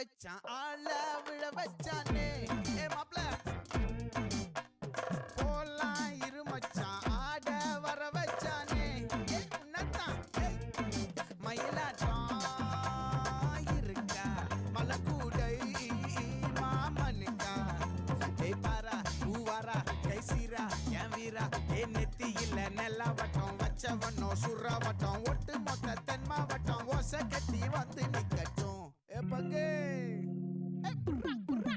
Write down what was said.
வச்சான் ஆள விழ வச்சானே ஏ மாப்ள போலாம் இரு மச்சான் ஆட வர வச்சானே ஏ உன்னதான் மயிலாட்டம் இருக்கா மலக்கூடை மாமனுக்கா ஏ பாரா பூவாரா கைசீரா என் வீரா ஏ நெத்தி இல்ல நெல்லா வட்டம் வச்ச வண்ணம் சுறா வட்டம் ஒட்டு மொத்த தென் மாவட்டம் ஓசை கட்டி வந்து